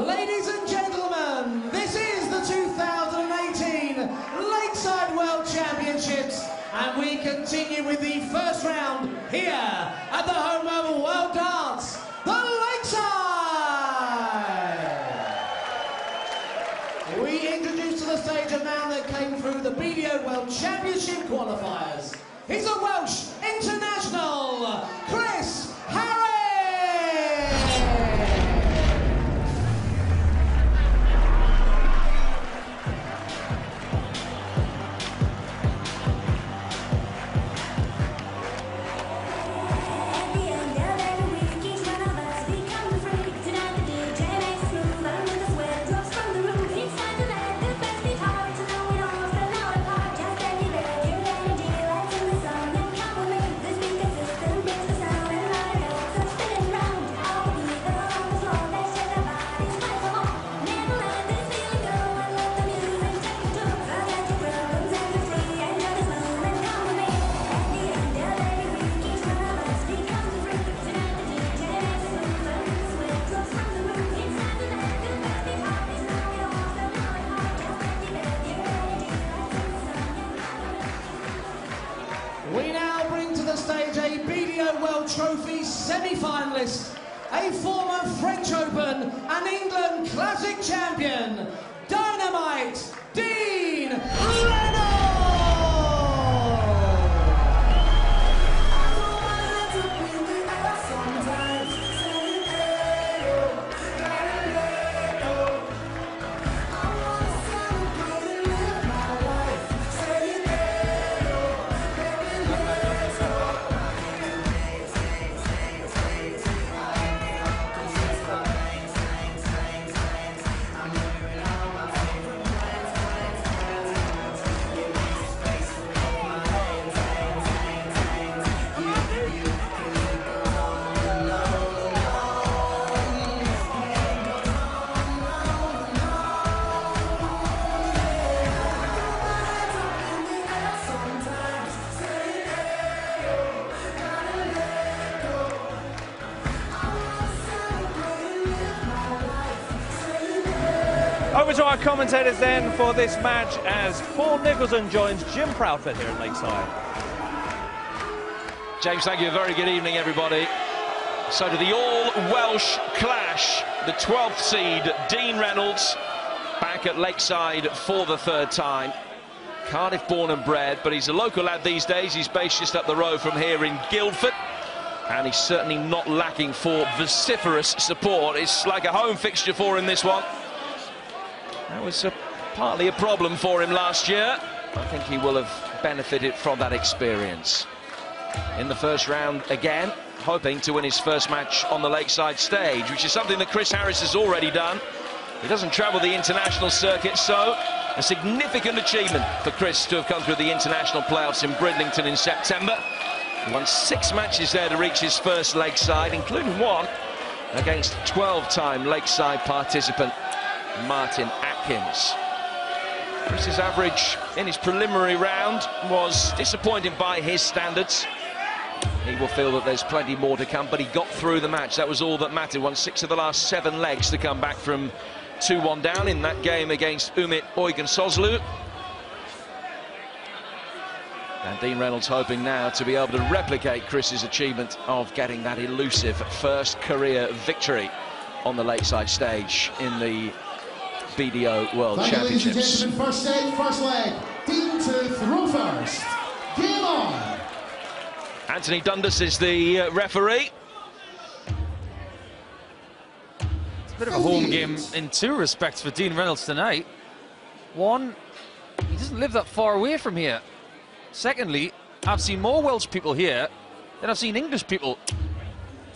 Ladies and gentlemen, this is the 2018 Lakeside World Championships, and we continue with the first round here at the home of World Darts, the Lakeside. We introduce to the stage a man that came through the BDO World Championship qualifiers. He's a Welsh international, Chris Harris. We now bring to the stage a BDO World Trophy semi-finalist, a former French Open and England Classic champion, Dynamite Dean Reynolds! Over to our commentators then for this match as Paul Nicholson joins Jim Proudfoot here at Lakeside. James, thank you. A very good evening, everybody. So to the all-Welsh clash, the 12th seed, Dean Reynolds, back at Lakeside for the third time. Cardiff born and bred, but he's a local lad these days. He's based just up the road from here in Guildford, and he's certainly not lacking for vociferous support. It's like a home fixture for him, this one. That was partly a problem for him last year. I think he will have benefited from that experience. In the first round again, hoping to win his first match on the Lakeside stage, which is something that Chris Harris has already done. He doesn't travel the international circuit, so a significant achievement for Chris to have come through the international playoffs in Bridlington in September. He won 6 matches there to reach his first Lakeside, including one against 12-time Lakeside participant Martin Atkins. Chris's average in his preliminary round was disappointing by his standards. He will feel that there's plenty more to come, but he got through the match. That was all that mattered. Won 6 of the last 7 legs to come back from 2-1 down in that game against Umit Oygunsozlu. And Dean Reynolds hoping now to be able to replicate Chris's achievement of getting that elusive first career victory on the Lakeside stage in the BDO World Championships. Ladies and gentlemen, first stage, first leg. Dean to throw first. Game on! Anthony Dundas is the referee. It's a bit of a home game in 2 respects for Dean Reynolds tonight. One, he doesn't live that far away from here. Secondly, I've seen more Welsh people here than I've seen English people.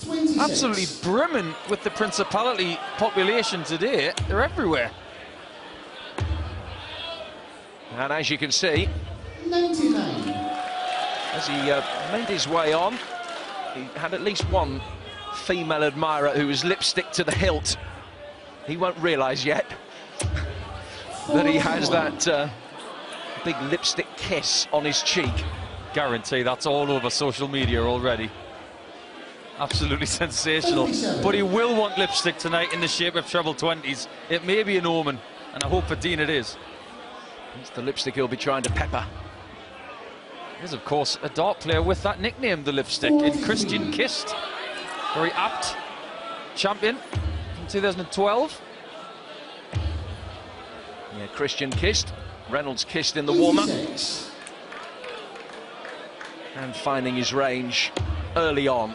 26. Absolutely brimming with the Principality population today. They're everywhere. And as you can see, 99. as he made his way on, he had at least one female admirer who was lipstick to the hilt. He won't realise yet that he has that big lipstick kiss on his cheek. Guarantee that's all over social media already. Absolutely sensational. But he will want lipstick tonight in the shape of treble 20s. It may be an omen, and I hope for Dean it is. It's the lipstick he'll be trying to pepper. There's, of course, a dart player with that nickname, the lipstick, in Christian Kist. Very apt champion from 2012. Yeah, Christian Kist. Reynolds kissed in the warm-up. And finding his range early on.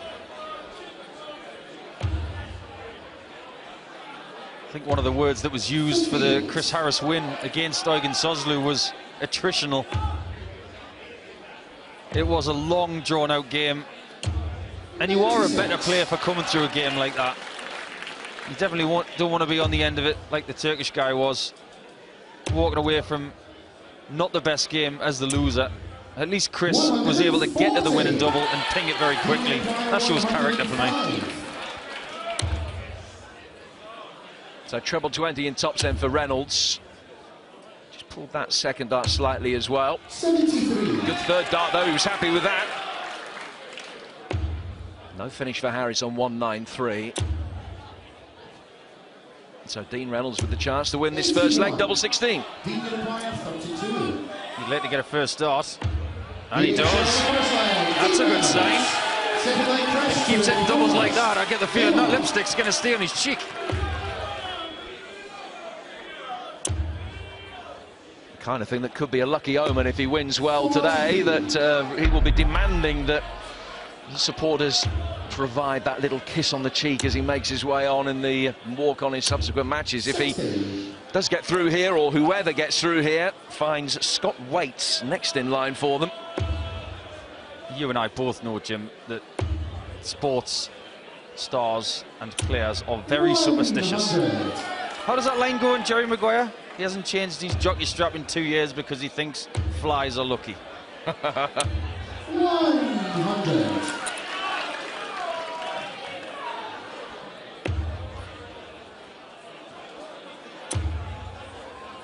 I think one of the words that was used for the Chris Harris win against Eugen Soslu was attritional. It was a long, drawn-out game, and you are a better player for coming through a game like that. You definitely don't want to be on the end of it like the Turkish guy was, walking away from not the best game as the loser. At least Chris was able to get to the winning double and ping it very quickly. That shows character for me. So treble 20 in top 10 for Reynolds. Just pulled that second dart slightly as well. 73. Good third dart though, he was happy with that. No finish for Harris on 193. So Dean Reynolds with the chance to win this first leg, double 16. Dean Require 32. He'd like to get a first dart, and he does. That's a good sign. Second leg crash. He keeps hitting doubles like that, I get the feeling that lipstick's going to stay on his cheek. Kind of thing that could be a lucky omen if he wins well today, that he will be demanding that the supporters provide that little kiss on the cheek as he makes his way on in the walk on his subsequent matches. If he does get through here, or whoever gets through here finds Scott Waits next in line for them. You and I both know, Jim, that sports stars and players are very superstitious. How does that line go in Jerry Maguire? He hasn't changed his jockey strap in 2 years because he thinks flies are lucky. 100.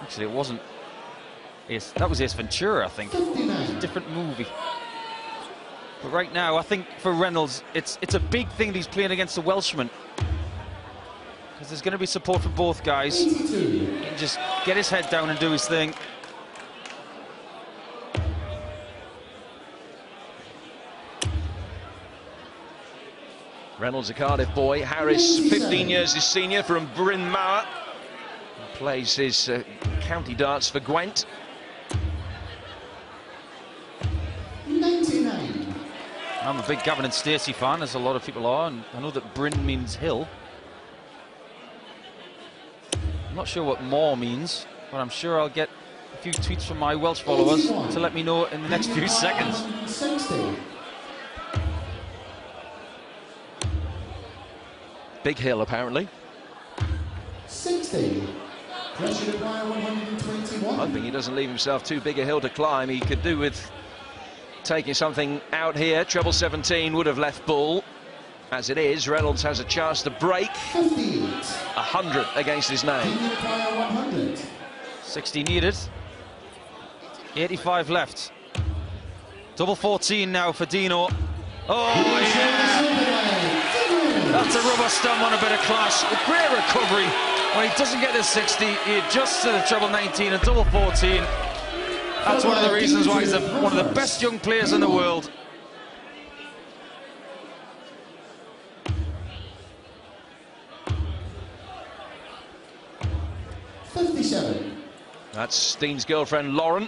Actually, it wasn't Ace. That was Ace Ventura, I think. It was a different movie. But right now, I think for Reynolds, it's a big thing that he's playing against the Welshman. Because there's going to be support from both guys. He can just get his head down and do his thing. Reynolds, a Cardiff boy. Harris, 15 years his senior from Bryn Mawr. Plays his county darts for Gwent. 99. I'm a big Gavin and Stacey fan, as a lot of people are, and I know that Bryn means hill. I'm not sure what more means, but I'm sure I'll get a few tweets from my Welsh followers to let me know in the next few seconds. 60. Big hill, apparently. 60. Pressure Require 121. Hoping he doesn't leave himself too big a hill to climb. He could do with taking something out here. Treble 17 would have left bull. As it is, Reynolds has a chance to break 58. 100 against his name. Dean Require 100. 60 needed. 85 left. Double 14 now for Dino. Oh, yeah! That's a rubber stamp on a bit of class. A great recovery. When he doesn't get the 60, he adjusts to the treble 19 and double 14. That's one of the reasons why he's one of the best young players in the world. That's Dean's girlfriend, Lauren.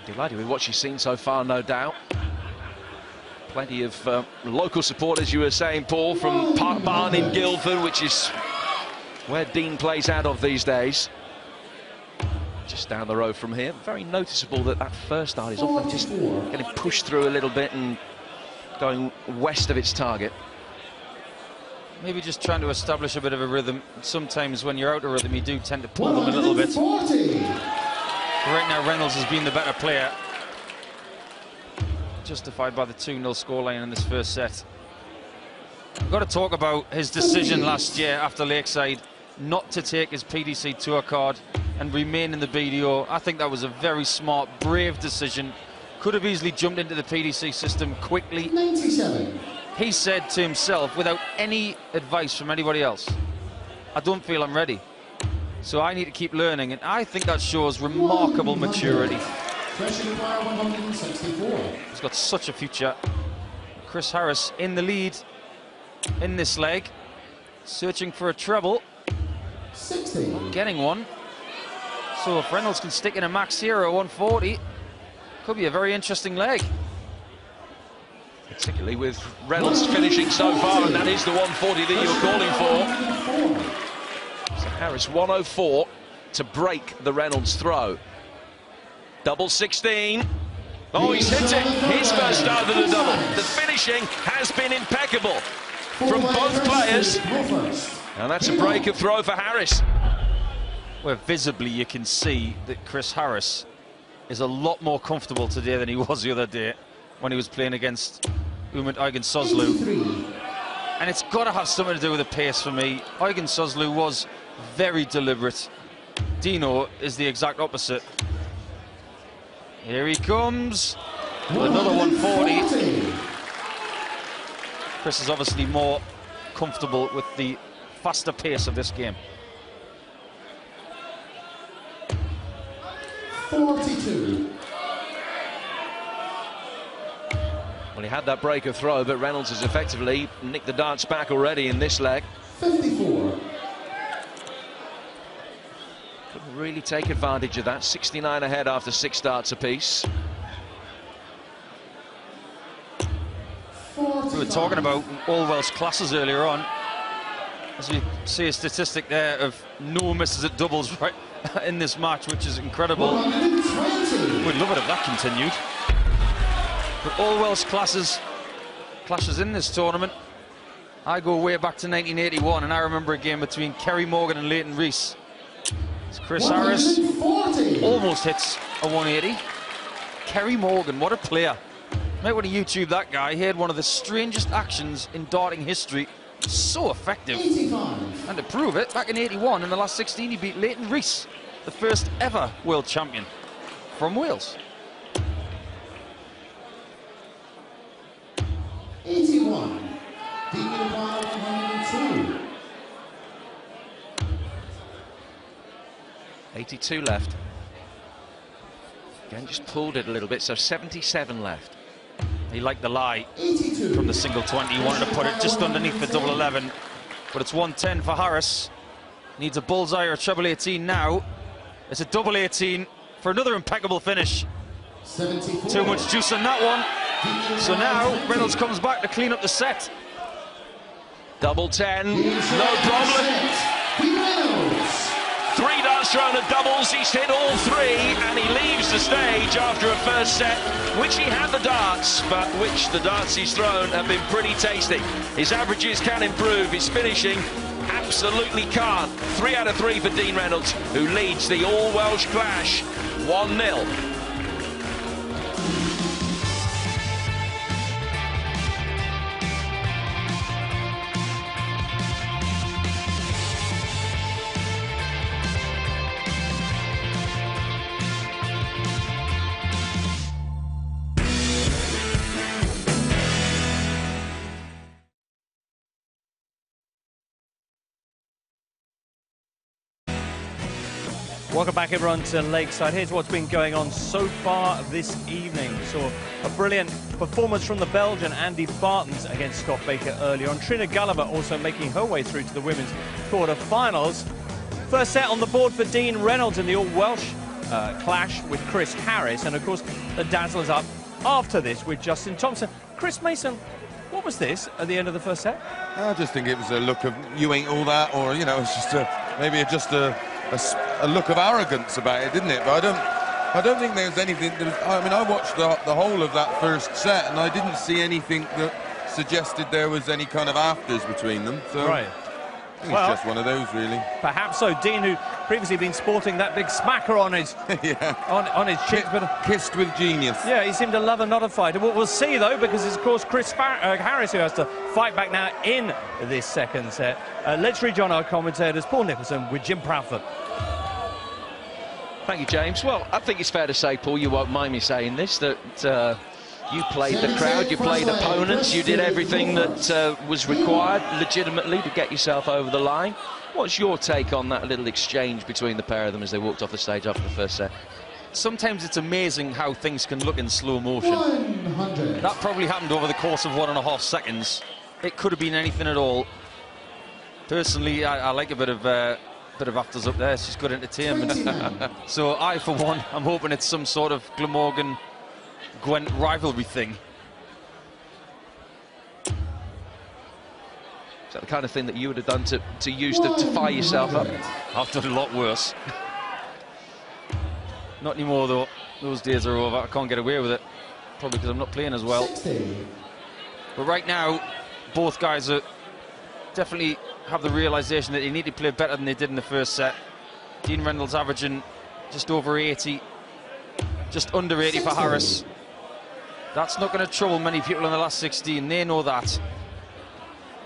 Delighted with what she's seen so far, no doubt. Plenty of local support, as you were saying, Paul, from Park Barn in Guildford, which is where Dean plays out of these days. Just down the road from here. Very noticeable that that first dart is often just getting pushed through a little bit and going west of its target. Maybe just trying to establish a bit of a rhythm. Sometimes when you're out of rhythm, you do tend to pull them a little bit. Right now, Reynolds has been the better player. Justified by the 2-0 scoreline in this first set. We've got to talk about his decision last year after Lakeside not to take his PDC Tour card and remain in the BDO. I think that was a very smart, brave decision, could have easily jumped into the PDC system quickly. 97. He said to himself, without any advice from anybody else, I don't feel I'm ready. So I need to keep learning, and I think that shows remarkable maturity. Freshman player 164. He's got such a future. Chris Harris in the lead in this leg, searching for a treble. 60. Getting one. So if Reynolds can stick in a max here at 140, could be a very interesting leg. Particularly with Reynolds finishing so far, and that is the 140 that you were calling for. So Harris 104 to break the Reynolds throw. Double 16. Oh, he's hit it. His first start of the double. The finishing has been impeccable from both players. And that's a break of throw for Harris. Where visibly you can see that Chris Harris is a lot more comfortable today than he was the other day when he was playing against Umut Aygün-Sözlü. And it's got to have something to do with the pace for me. Aygün-Sözlü was very deliberate. Dino is the exact opposite. Here he comes. Another 140. Chris is obviously more comfortable with the faster pace of this game. 42. Well, he had that break of throw, but Reynolds has effectively nicked the darts back already in this leg. 54. Couldn't really take advantage of that. 69 ahead after 6 darts apiece. We were talking about all Welsh classes earlier on. As we see a statistic there of no misses at doubles right in this match, which is incredible. We'd love it if that continued. But all Welsh classes in this tournament. I go way back to 1981, and I remember a game between Kerry Morgan and Leighton Rees. Chris Harris almost hits a 180. Kerry Morgan, what a player. You might want to YouTube that guy. He had one of the strangest actions in darting history. So effective. 85. And to prove it, back in 81, in the last 16, he beat Leighton Rees, the first ever world champion from Wales. 81. Dean 102. 82 left. Again, just pulled it a little bit, so 77 left. He liked the lie 82. from the single 20. He wanted to put it just underneath the double 11. But it's 110 for Harris. Needs a bullseye or a treble 18 now. It's a double 18 for another impeccable finish. 74. Too much juice on that one. So now Reynolds comes back to clean up the set. Double 10, no problem. Reynolds. 3 darts thrown at doubles, he's hit all 3, and he leaves the stage after a first set, which he had the darts, but which the darts he's thrown have been pretty tasty. His averages can improve, his finishing absolutely can't. 3 out of 3 for Dean Reynolds, who leads the all-Welsh clash 1-0. Welcome back, everyone, to Lakeside. Here's what's been going on so far this evening. We saw a brilliant performance from the Belgian Andy Bartens against Scott Baker earlier on. Trina Gulliver also making her way through to the women's quarter-finals. First set on the board for Dean Reynolds in the all-Welsh clash with Chris Harris. And, of course, the Dazzlers up after this with Justin Thompson. Chris Mason, what was this at the end of the first set? I just think it was a look of you ain't all that, or, you know, it's just maybe just a look of arrogance about it, didn't it? But I don't think there's anything. I mean, I watched the whole of that first set, and I didn't see anything that suggested there was any kind of afters between them. So Right. I think it's just one of those, really. Perhaps so. Dean, who previously been sporting that big smacker on his Yeah. on his cheeks, but Kissed with genius. yeah, he seemed to love another fight. We'll see though, because it's of course Chris Harris who has to fight back now in this second set. Let's rejoin our commentators, Paul Nicholson with Jim Proudfoot. Thank you, James. Well, I think it's fair to say, Paul, you won't mind me saying this, that you played the crowd, you played opponents, you did everything that was required legitimately to get yourself over the line. What's your take on that little exchange between the pair of them as they walked off the stage after the first set? Sometimes it's amazing how things can look in slow motion. 100. That probably happened over the course of 1.5 seconds. It could have been anything at all. Personally, I like a bit of afters up there. It's just good entertainment. So I, for one, I'm hoping it's some sort of Glamorgan-Gwent rivalry thing. Is that the kind of thing that you would have done to use to fire yourself up? I've done a lot worse. Not anymore, though. Those days are over. I can't get away with it. Probably because I'm not playing as well. 60. But right now, both guys are definitely have the realisation that they need to play better than they did in the first set. Dean Reynolds averaging just over 80. Just under 80 for Harris. That's not going to trouble many people in the last 16. They know that.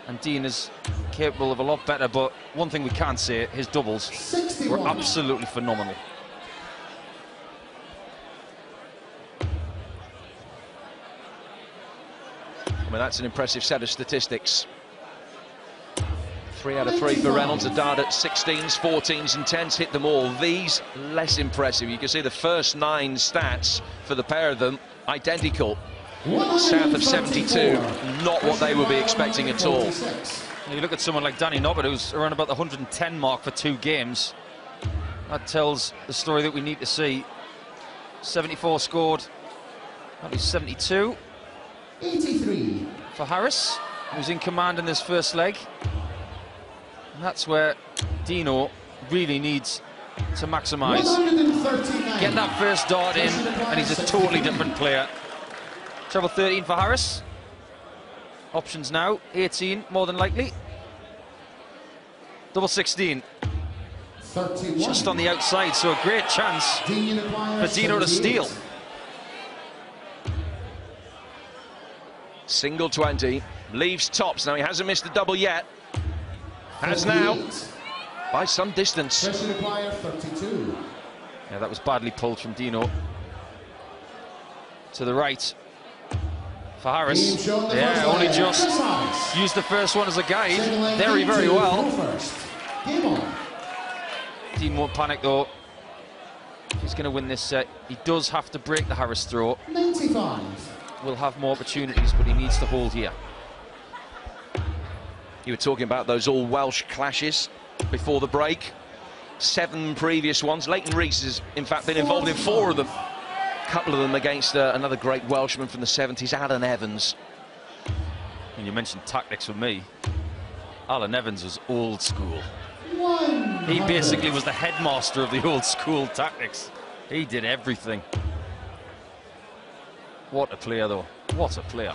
And Dean is capable of a lot better, but one thing we can't say, his doubles 61. were absolutely phenomenal. I mean, that's an impressive set of statistics. 3 out of 3 for Reynolds. Haddad at 16s, 14s and 10s, hit them all. These less impressive. You can see the first 9 stats for the pair of them identical. South of 72, not what they would be expecting at all. You look at someone like Danny Nobbert, who's around about the 110 mark for 2 games. That tells the story that we need to see. 74 scored. That was 72. 83. For Harris, who's in command in this first leg. And that's where Dino really needs to maximise. 139. Get that first dart in, and he's a totally different player. Treble 13 for Harris. Options now, 18 more than likely. Double 16. 31. Just on the outside, so a great chance for Dino to steal. Single 20, leaves tops. Now he hasn't missed the double yet. Has now, by some distance. Pressure required 32. Yeah, that was badly pulled from Dino. To the right. For Harris. Yeah, only just used the first one as a guide. Very, very well. Game on. Dean won't panic though. He's going to win this set. He does have to break the Harris throw. 95. Will have more opportunities, but he needs to hold here. You were talking about those all Welsh clashes before the break. 7 previous ones. Leighton Rees has in fact been involved in 4 of them. A couple of them against another great Welshman from the 70s, Alan Evans. And you mentioned tactics for me. Alan Evans was old school. 100. He basically was the headmaster of the old school tactics. He did everything. What a player, though. What a player.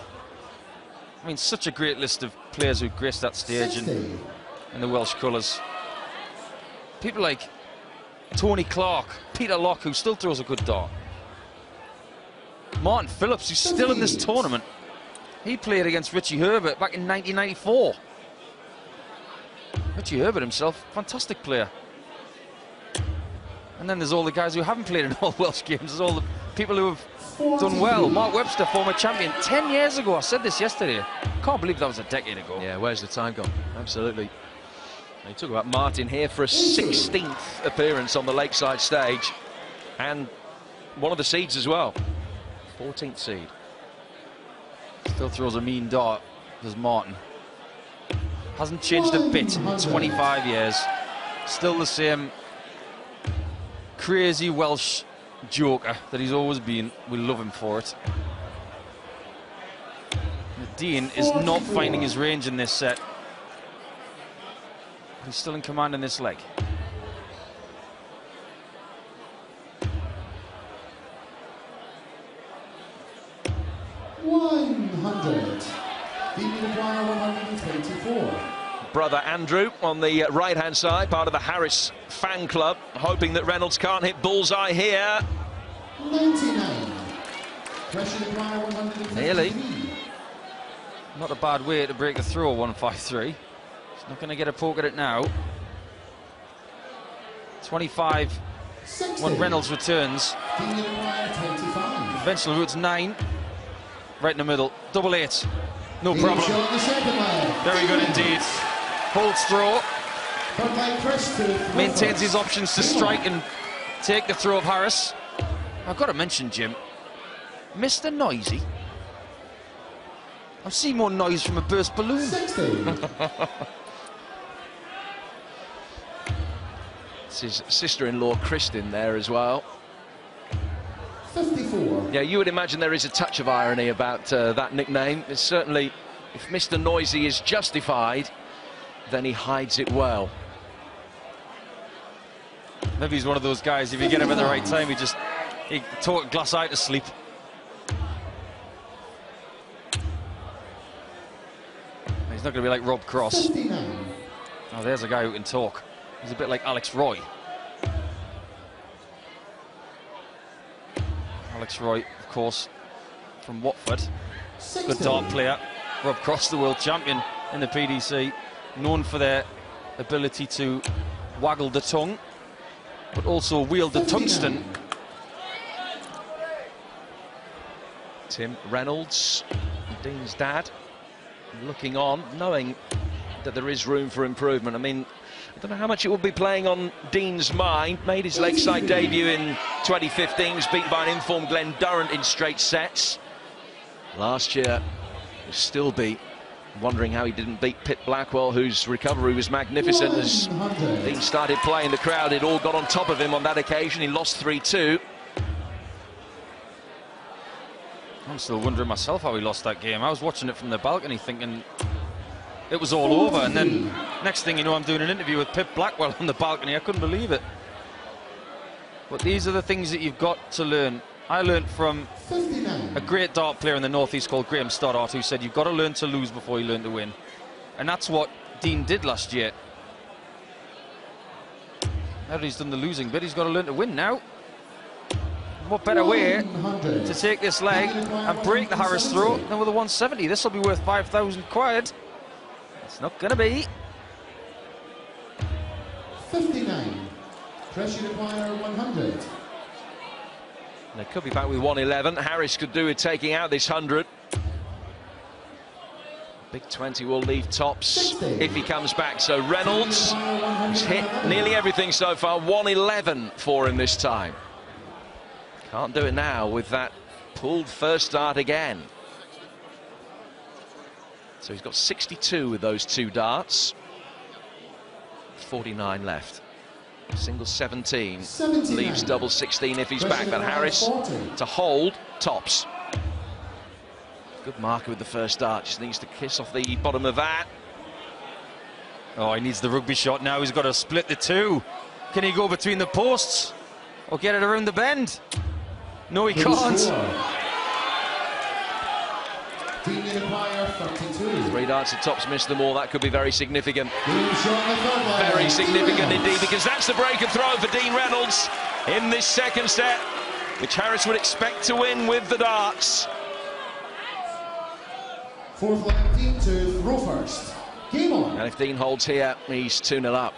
I mean, such a great list of players who graced that stage in the Welsh colours. People like Tony Clark, Peter Locke, who still throws a good dart. Martin Phillips, who's still in this tournament. He played against Richie Herbert back in 1994. Richie Herbert himself, fantastic player. And then there's all the guys who haven't played in all Welsh games. There's all the people who have done well. Mark Webster, former champion, 10 years ago. I said this yesterday. Can't believe that was a decade ago. Yeah, where's the time gone? Absolutely. You talk about Martin here for a 16th appearance on the Lakeside stage. And one of the seeds as well. 14th seed. Still throws a mean dart, does Martin. Hasn't changed a bit in 25 years. Still the same crazy Welsh joker that he's always been. We love him for it. Dean is not finding his range in this set. He's still in command in this leg. Brother Andrew on the right-hand side, part of the Harris fan club, hoping that Reynolds can't hit bullseye here. 99. Pressure required 153. Nearly. Not a bad way to break the throw, 153. He's not going to get a poke at it now. 25 when Reynolds returns. Dean Dwyer, 25. Conventional routes 9. Right in the middle. Double 8. No Dean problem. showing the second leg. Very good indeed. Holds throw. Third leg, Chris to Maintains his options to strike and take the throw of Harris. I've got to mention, Jim, Mr. Noisy. I've seen more noise from a burst balloon. 60. It's his sister-in-law, Kristin, there as well. 54. Yeah, you would imagine there is a touch of irony about that nickname. It's certainly, if Mr. Noisy is justified, then he hides it well. Maybe he's one of those guys, if you get him at the right time, he talk glass eye to sleep. He's not going to be like Rob Cross. 59. Oh, there's a guy who can talk. He's a bit like Alex Roy. Alex Roy, of course, from Watford. 60. Good dart player. Rob Cross, the world champion in the PDC. Known for their ability to waggle the tongue, but also wield the 59. tungsten. Tim Reynolds, Dean's dad, looking on, knowing that there is room for improvement. I mean, I don't know how much it will be playing on Dean's mind. Made his Lakeside debut in 2015, was beaten by an informed Glen Durrant in straight sets. Last year, he'll still be wondering how he didn't beat Pip Blackwell, whose recovery was magnificent. As 100. Dean started playing the crowd, it all got on top of him on that occasion. He lost 3-2. I'm still wondering myself how he lost that game. I was watching it from the balcony thinking it was all over, and then next thing you know, I'm doing an interview with Pip Blackwell on the balcony. I couldn't believe it. But these are the things that you've got to learn. I learned from 59. a great dart player in the Northeast called Graham Stoddart, who said you've got to learn to lose before you learn to win. And that's what Dean did last year. Now that he's done the losing bit, he's got to learn to win now. What better way 100. to take this leg and break the Harris throw than with a 170? This will be worth 5,000 quid. It's not going to be. 59. Pressure require 100. They could be back with 111. Harris could do with taking out this 100. Big 20 will leave tops 60. if he comes back. So Reynolds has hit nearly everything so far. 111 for him this time. Can't do it now with that pulled first start again. So he's got 62 with those two darts. 49 left. Single 17. 79. Leaves double 16 if he's back. But Harris to hold tops. Good marker with the first dart. Just needs to kiss off the bottom of that. Oh, he needs the rugby shot now. He's got to split the two. Can he go between the posts or get it around the bend? No, he can't. Dean Dwyer, 32. 3 darts at tops, missed them all. That could be very significant. Dean showing the third leg. Very significant indeed, because that's the break of throw for Dean Reynolds in this second set, which Harris would expect to win with the darts. Fourth leg, Dean to throw first. Game on. And if Dean holds here, he's 2-0 up.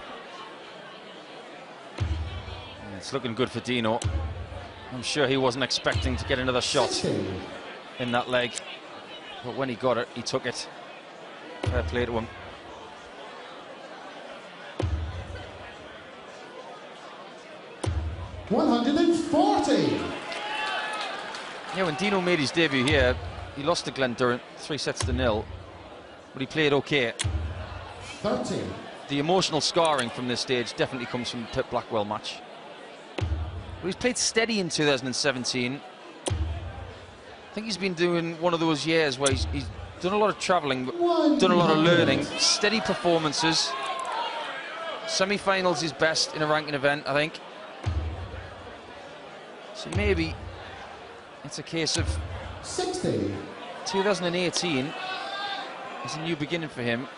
It's looking good for Dino. I'm sure he wasn't expecting to get another shot 60. in that leg. But when he got it, he took it. Fair play to him. $140. Yeah, when Dino made his debut here, he lost to Glen Durrant 3-0, but he played okay. 30. The emotional scarring from this stage definitely comes from the Pip Blackwell match. But he's played steady in 2017. I think he's been doing one of those years where he's done a lot of travelling, but done a lot of learning. Steady performances. Semi-finals his best in a ranking event, I think. So maybe it's a case of 60. 2018 is a new beginning for him.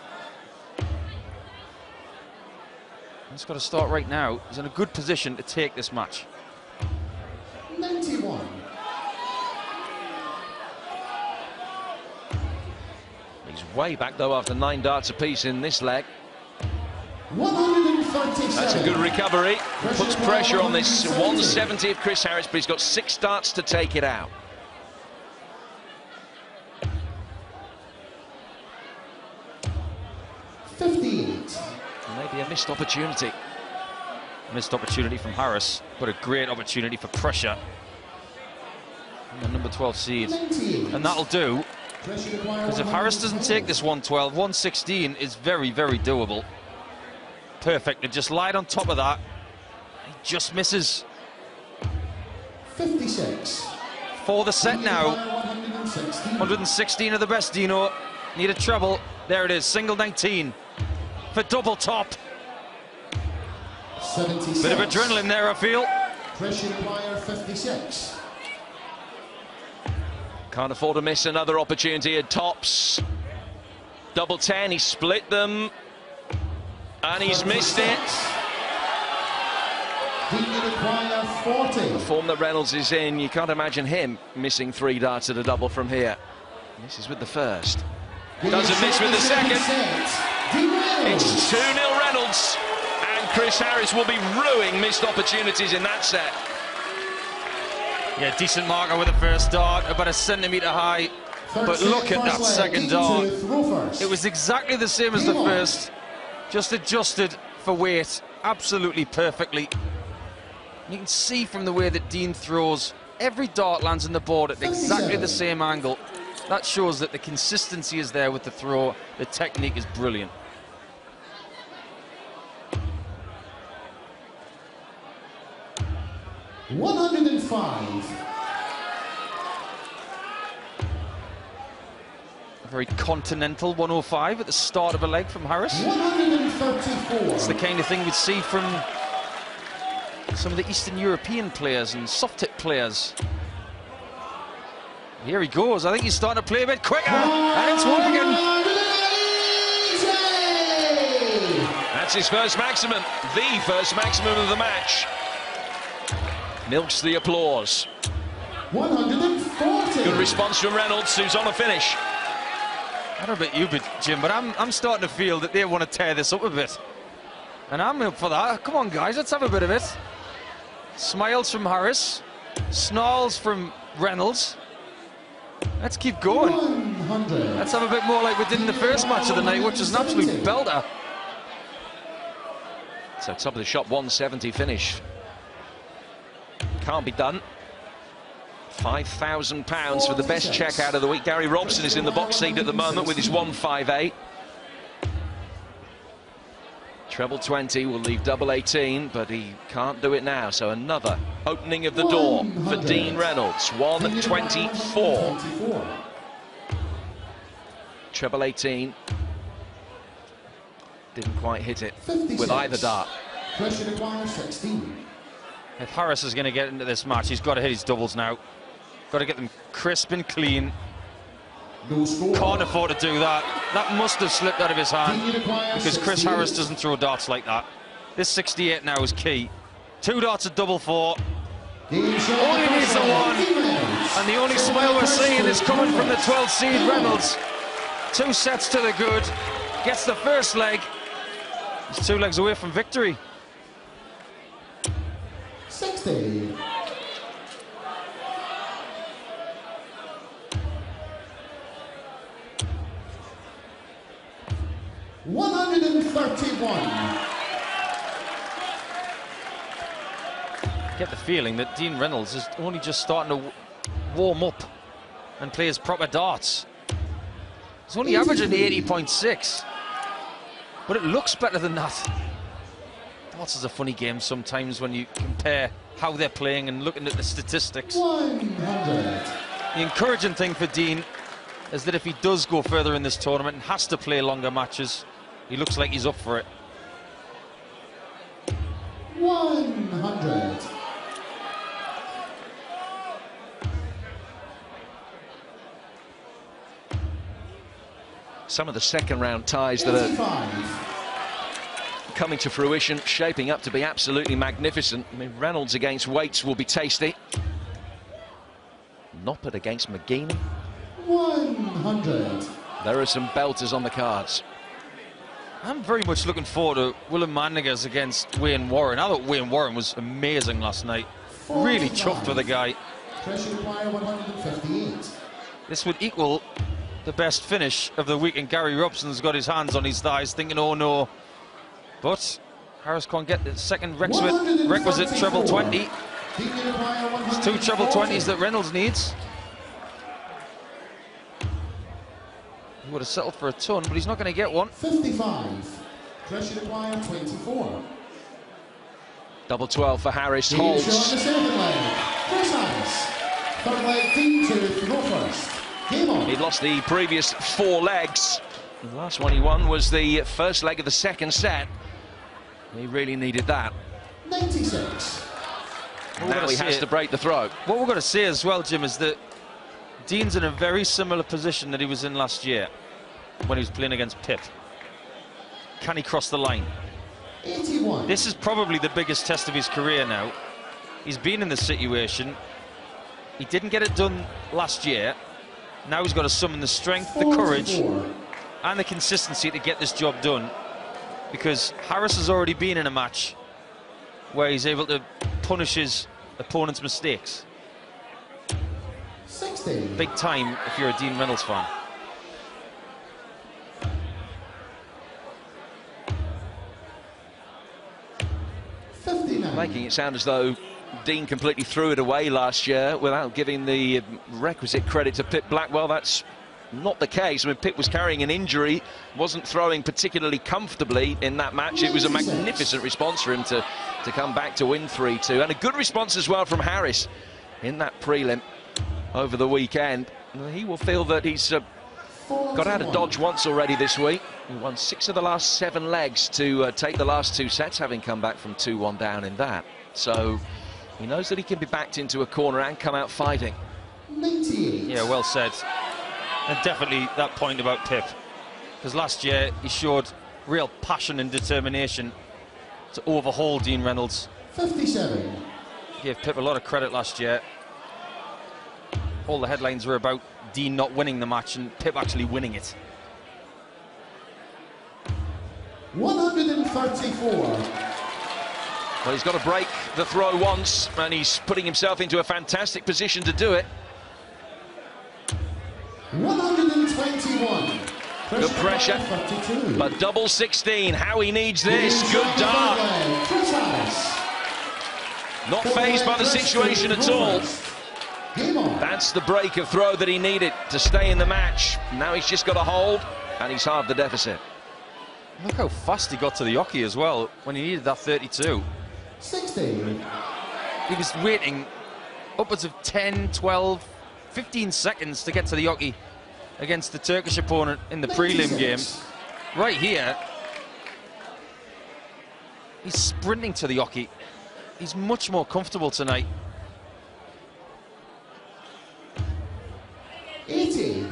He's got to start right now. He's in a good position to take this match. 91. He's way back though after 9 darts apiece in this leg. 150. 137. That's a good recovery. Puts pressure on this 170 of Chris Harris, but he's got 6 starts to take it out. Maybe a missed opportunity. Missed opportunity from Harris, but a great opportunity for pressure. And the number 12 seed. And that'll do, because if Harris doesn't take this 112, 116 is very, very doable. Perfect. It just lied on top of that. He just misses. 56. For the set now. 116 are the best, Dino. Need a treble. There it is, single 19 for double top. 76. Bit of adrenaline there, I feel. Pressure require 56. Can't afford to miss another opportunity at tops. Double 10, he split them. And he's missed it. Require 40. The form that Reynolds is in, you can't imagine him missing 3 darts at a double from here. Misses with the first. Doesn't miss with the second. It's 2-0 Reynolds. And Chris Harris will be ruining missed opportunities in that set. Yeah, decent marker with the first dart, about a centimetre high. But look at that second dart. It was exactly the same as the first, just adjusted for weight absolutely perfectly. You can see from the way that Dean throws, every dart lands on the board at exactly the same angle. That shows that the consistency is there with the throw. The technique is brilliant. $105. A very continental 105 at the start of a leg from Harris. 134. It's the kind of thing we'd see from some of the Eastern European players and soft tip players. Here he goes. I think he's starting to play a bit quicker, and it's working. That's his first maximum, the first maximum of the match. Milks the applause. 140. Good response from Reynolds, who's on a finish. I don't know about you, Jim, but I'm starting to feel that they want to tear this up a bit. And I'm up for that. Come on, guys, let's have a bit of it. Smiles from Harris. Snarls from Reynolds. Let's keep going. 100. Let's have a bit more like we did in the first match of the night, which was an absolute belter. So top of the shot, 170 finish. Can't be done. £5,000 for the best check out of the week. Gary Robson is in the box seat at the moment with his 158. Treble 20 will leave double 18, but he can't do it now. So another opening of the door for Dean Reynolds. 124. Treble 18. Didn't quite hit it with either dart. Pressure requires 16. If Harris is going to get into this match, he's got to hit his doubles now. Got to get them crisp and clean. No score. Can't afford to do that. That must have slipped out of his hand, because Chris Harris doesn't throw darts like that. This 68 now is key. 2 darts at double 4. Only needs the 1. And the only smile we're seeing is coming from the 12th seed Reynolds. 2 sets to the good. Gets the first leg. He's 2 legs away from victory. 60. $131. Get the feeling that Dean Reynolds is only just starting to warm up and play his proper darts. He's only averaging 80.6, but it looks better than that. Darts is a funny game sometimes when you compare how they're playing and looking at the statistics. 100. The encouraging thing for Dean is that if he does go further in this tournament and has to play longer matches, he looks like he's up for it. 100. Some of the second round ties that are coming to fruition, shaping up to be absolutely magnificent. I mean, Reynolds against Waits will be tasty. Noppert against McGeaney. 100. There are some belters on the cards. I'm very much looking forward to Willem Mandingers against Wayne Warren. I thought Wayne Warren was amazing last night. Really chuffed with the guy. Pressure required 158. This would equal the best finish of the week, and Gary Robson's got his hands on his thighs thinking, oh no. But Harris can't get the second requisite treble 20. It's 2 treble 20s that Reynolds needs. He would have settled for a ton, but he's not going to get one. 55. Pressure required 24. Double 12 for Harris. Holds. On the second leg. Chris Harris. Third leg, Dean to throw first. Game on. He'd lost the previous 4 legs. The last one he won was the first leg of the second set. He really needed that. 96. Now he has to break the throw. What we're going to say as well, Jim, is that Dean's in a very similar position that he was in last year when he was playing against Pip. Can he cross the line? 81. This is probably the biggest test of his career now. He's been in this situation. He didn't get it done last year. Now he's got to summon the strength, the courage, and the consistency to get this job done. Because Harris has already been in a match where he's able to punish his opponent's mistakes. 60. Big time if you're a Dean Reynolds fan. Making it sound as though Dean completely threw it away last year without giving the requisite credit to Pip Blackwell. That's not the case. I mean, Pip was carrying an injury, wasn't throwing particularly comfortably in that match. It was a magnificent response for him to come back to win 3-2, and a good response as well from Harris in that prelim over the weekend. He will feel that he's got out of dodge once already this week. He won 6 of the last 7 legs to take the last 2 sets, having come back from 2-1 down in that. So he knows that he can be backed into a corner and come out fighting. 98. Yeah, well said. And definitely that point about Pip. Because last year he showed real passion and determination to overhaul Dean Reynolds. 57. Gave Pip a lot of credit last year. All the headlines were about Dean not winning the match and Pip actually winning it. 134. Well, he's got to break the throw once, and he's putting himself into a fantastic position to do it. 121. Good pressure, but double 16. How he needs this. Good dart. Not fazed by the situation at all. That's the break of throw that he needed to stay in the match. Now he's just got to hold, and he's halved the deficit. Look how fast he got to the hockey as well when he needed that 32. 16. He was waiting upwards of 10, 12, 15 seconds to get to the hockey against the Turkish opponent in the prelim game. Right here, he's sprinting to the hockey. He's much more comfortable tonight. 80.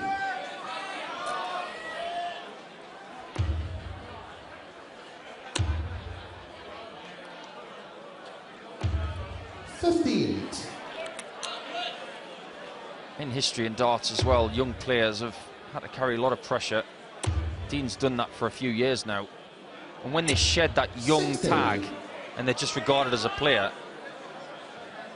In history in darts as well, young players have had to carry a lot of pressure. Dean's done that for a few years now. And when they shed that young tag and they're just regarded as a player,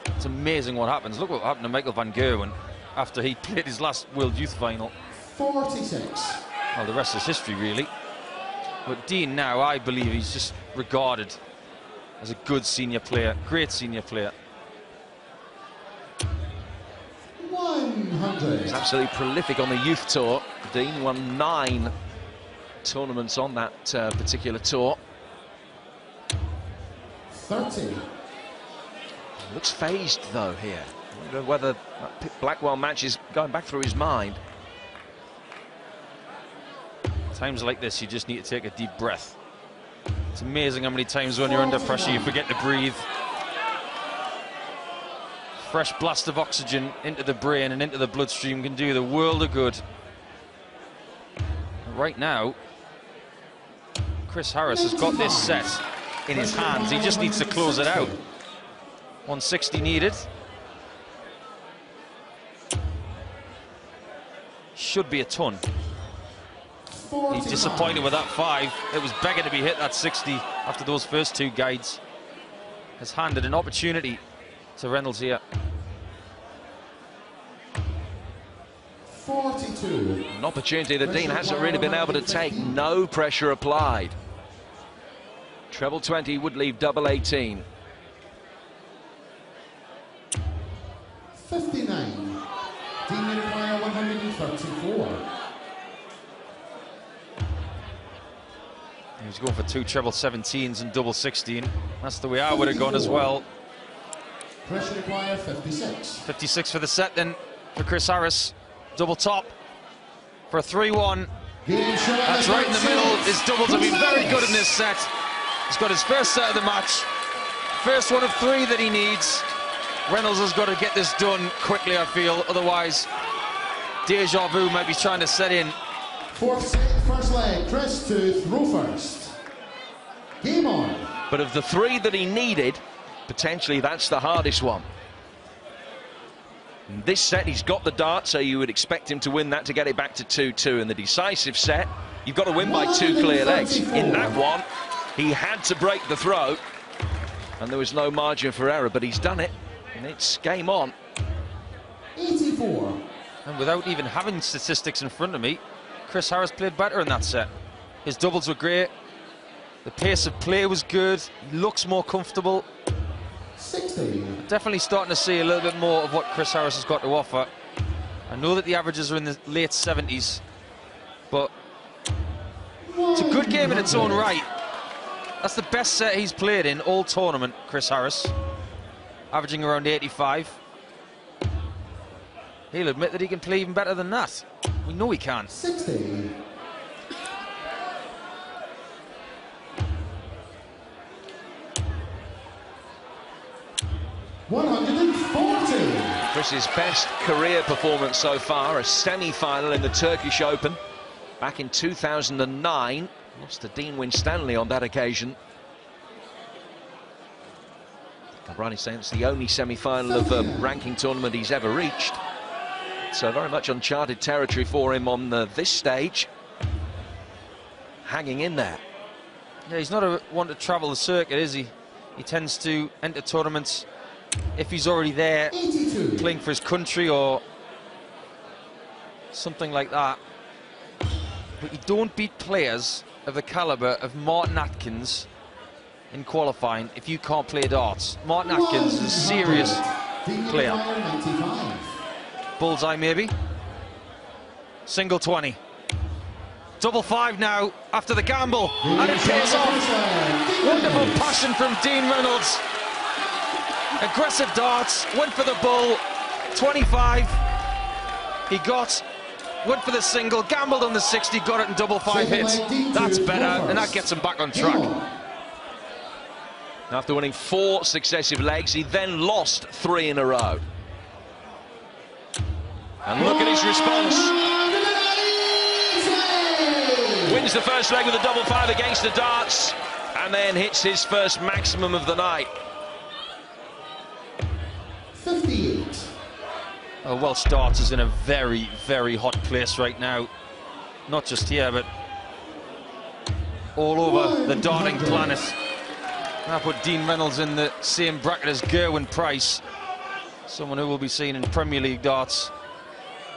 it's amazing what happens. Look what happened to Michael van Gerwen after he played his last World Youth Final. 46. Well, the rest is history, really. But Dean now, I believe he's just regarded as a good senior player, great senior player. 100. He's absolutely prolific on the youth tour. Dean won 9 tournaments on that particular tour. 30. Looks phased though here. I wonder whether that Blackwell match is going back through his mind. Times like this, you just need to take a deep breath. It's amazing how many times when you're under pressure you forget to breathe. Fresh blast of oxygen into the brain and into the bloodstream can do the world of good. Right now, Chris Harris has got this set in his hands. He just needs to close it out. 160 needed. Should be a ton. He's disappointed with that 5. It was begging to be hit, that 60, after those first 2 guides. Has handed an opportunity to Reynolds here. 42. An opportunity that Dean hasn't really been able to take. No pressure applied. Treble 20 would leave double 18. 59. Dean require 134. He was going for 2 treble 17s and double 16. That's the way I would have gone as well. Pressure require 56. 56 for the set then for Chris Harris. Double top for a 3-1. That's right in the middle. His doubles have been very good in this set. He's got his first set of the match. First one of 3 that he needs. Reynolds has got to get this done quickly, I feel. Otherwise, deja vu might be trying to set in. First leg, Chris to throw first. Game on. But of the 3 that he needed, potentially that's the hardest one. In this set, he's got the dart, so you would expect him to win that to get it back to 2-2. In the decisive set, you've got to win by 2 clear legs. In that one, he had to break the throw, and there was no margin for error, but he's done it, and it's game on. 84. And without even having statistics in front of me, Chris Harris played better in that set. His doubles were great. The pace of play was good. He looks more comfortable. 60. Definitely starting to see a little bit more of what Chris Harris has got to offer. I know that the averages are in the late 70s, but it's a good game in its own right. That's the best set he's played in all tournament, Chris Harris. Averaging around 85. He'll admit that he can play even better than that. We know he can. 60. $140. Chris's best career performance so far, a semi-final in the Turkish Open back in 2009. Lost to Dean Winstanley on that occasion. I'm right in saying it's the only semi-final of a ranking tournament he's ever reached. So very much uncharted territory for him on this stage. Hanging in there. Yeah, he's not a one to travel the circuit, is he? He tends to enter tournaments if he's already there, 82. playing for his country or something like that. But you don't beat players of the calibre of Martin Atkins in qualifying if you can't play darts. Martin Atkins is a serious player. Bullseye maybe. Single 20. Double 5 now after the gamble, and it pays off. Wonderful passion from Dean Reynolds. Aggressive darts, went for the bull. 25. He got, went for the single, gambled on the 60, got it in double 5 hits. That's better, and that gets him back on track. After winning 4 successive legs, he then lost 3 in a row. And look at his response. Wins the first leg with a double 5 against the darts, and then hits his first maximum of the night. 58. Welsh darts is in a very, very hot place right now. Not just here, but all over the darting planet. I put Dean Reynolds in the same bracket as Gerwyn Price, someone who will be seen in Premier League darts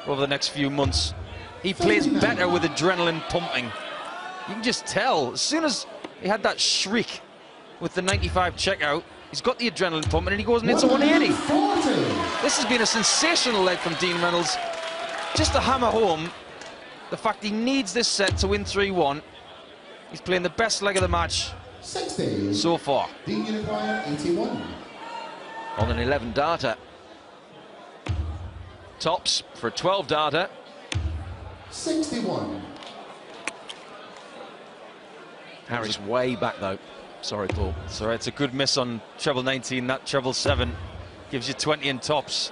over the next few months. He plays better with adrenaline pumping. You can just tell, as soon as he had that shriek with the 95 checkout, he's got the adrenaline pumping and he goes and hits a 180. This has been a sensational leg from Dean Reynolds. Just to hammer home the fact he needs this set to win 3-1. He's playing the best leg of the match 60. so far. Dean Unifier 81. On an 11 darter. Tops for a 12 darter. 61. Harry's way back though. Sorry, Paul. It's all right, it's a good miss on treble 19. That treble 7 gives you 20 in tops.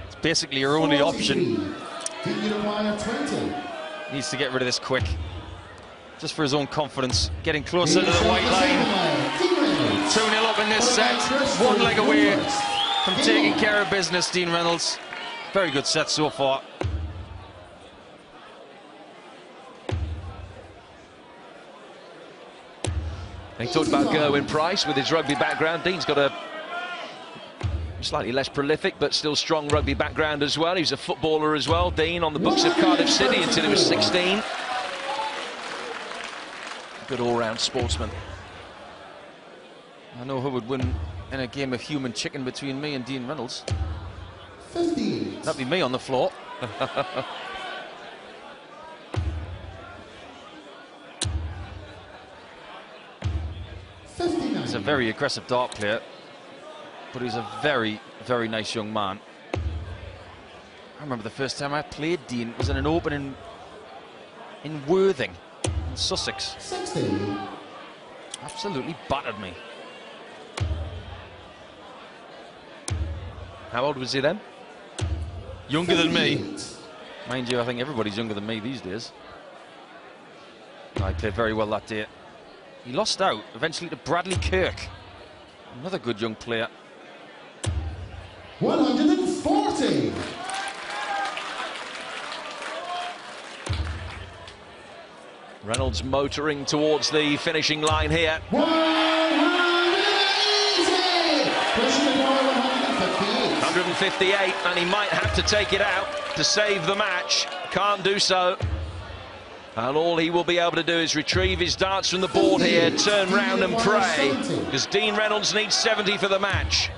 It's basically your only option. Dean Unifier 20. Needs to get rid of this quick, just for his own confidence. Getting closer to the white line. 2-0 up in this set. 1 leg away from taking care of business, Dean Reynolds. Very good set so far. He talked about Gerwyn Price with his rugby background. Dean's got a slightly less prolific but still strong rugby background as well. He was a footballer as well, Dean, on the books of Cardiff City until he was 16. Good all-round sportsman. I know who would win in a game of human chicken between me and Dean Reynolds. 15. That'd be me on the floor. He's a very aggressive dart player, but he's a very, very nice young man. I remember the first time I played Dean was in an open in Worthing, in Sussex. 16. Absolutely battered me. How old was he then? Younger than me. Mind you, I think everybody's younger than me these days. I played very well that day. He lost out eventually to Bradley Kirk, another good young player. 140. Reynolds motoring towards the finishing line here. 158, and he might have to take it out to save the match. Can't do so. And all he will be able to do is retrieve his darts from the board here, turn round and pray, because Dean Reynolds needs 70 for the match.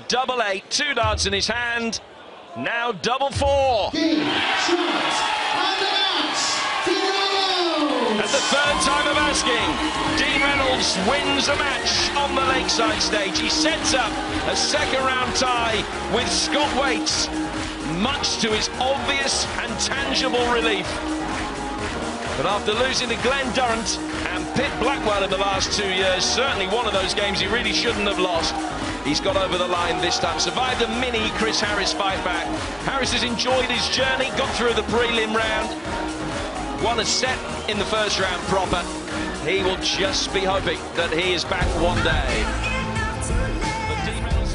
Double 8, 2 darts in his hand. Now double 4. At the third time of asking, Dean Reynolds wins the match on the Lakeside stage. He sets up a second round tie with Scott Waits, much to his obvious and tangible relief. But after losing to Glenn Durrant and Pip Blackwell in the last 2 years, certainly one of those games he really shouldn't have lost, he's got over the line this time. Survived a mini Chris Harris fight back. Harris has enjoyed his journey, got through the prelim round, won a set in the first round proper. He will just be hoping that he is back one day. But Dean Reynolds...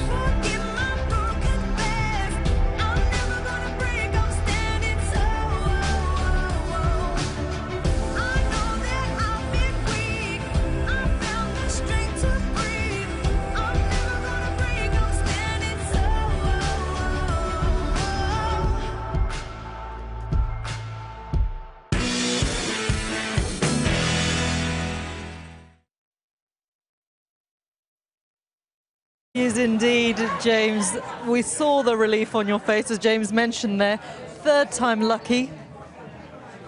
Is indeed, James. We saw the relief on your face, as James mentioned there. Third time lucky.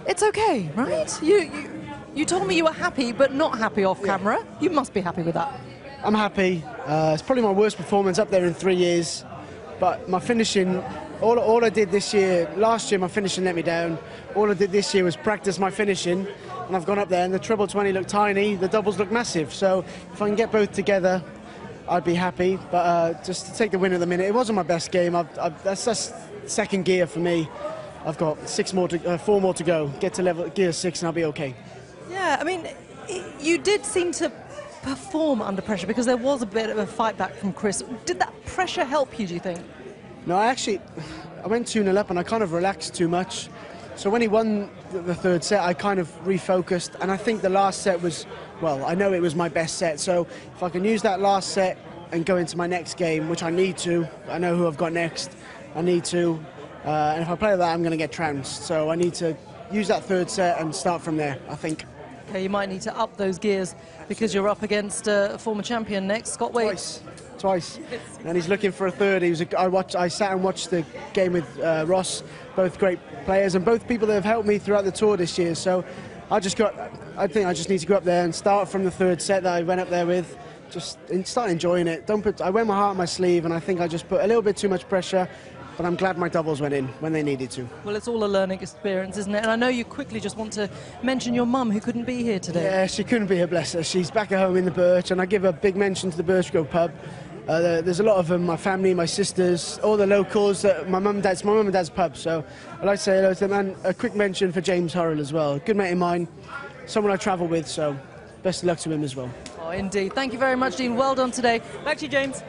It's okay, right? You told me you were happy, but not happy off camera. You must be happy with that. I'm happy. It's probably my worst performance up there in 3 years. But my finishing, all I did this year, last year my finishing let me down. All I did this year was practice my finishing, and I've gone up there and the treble 20 looked tiny, the doubles look massive. So if I can get both together, I'd be happy, but just to take the win at the minute, it wasn't my best game. That's second gear for me. I've got 4 more to go. Get to level gear 6 and I'll be okay. Yeah, I mean, you did seem to perform under pressure because there was a bit of a fight back from Chris. Did that pressure help you, do you think? No, I went 2-0 up and I kind of relaxed too much. So when he won the third set, I kind of refocused, and I think the last set was, well, I know it was my best set, so if I can use that last set and go into my next game, which I need to, I know who I've got next, I need to, and if I play that, I'm going to get trounced, so I need to use that third set and start from there, I think. Okay, you might need to up those gears because you're up against a former champion next, Scott Waits. Twice, and he's looking for a third. I sat and watched the game with Ross, both great players and both people that have helped me throughout the tour this year. So I think I just need to go up there and start from the third set that I went up there with, just start enjoying it. I wear my heart on my sleeve, and I think I just put a little bit too much pressure. But I'm glad my doubles went in when they needed to. Well, it's all a learning experience, isn't it? And I know you quickly just want to mention your mum, who couldn't be here today. Yeah, she couldn't be here, bless her. She's back at home in the Birch, and I give a big mention to the Birch Grove pub. There's a lot of them, my family, my sisters, all the locals, my mum and dad's pub, so I'd like to say hello to them, and a quick mention for James Hurrell as well. Good mate of mine, someone I travel with, so best of luck to him as well. Oh, indeed. Thank you very much, Dean. Well done today. Back to you, James.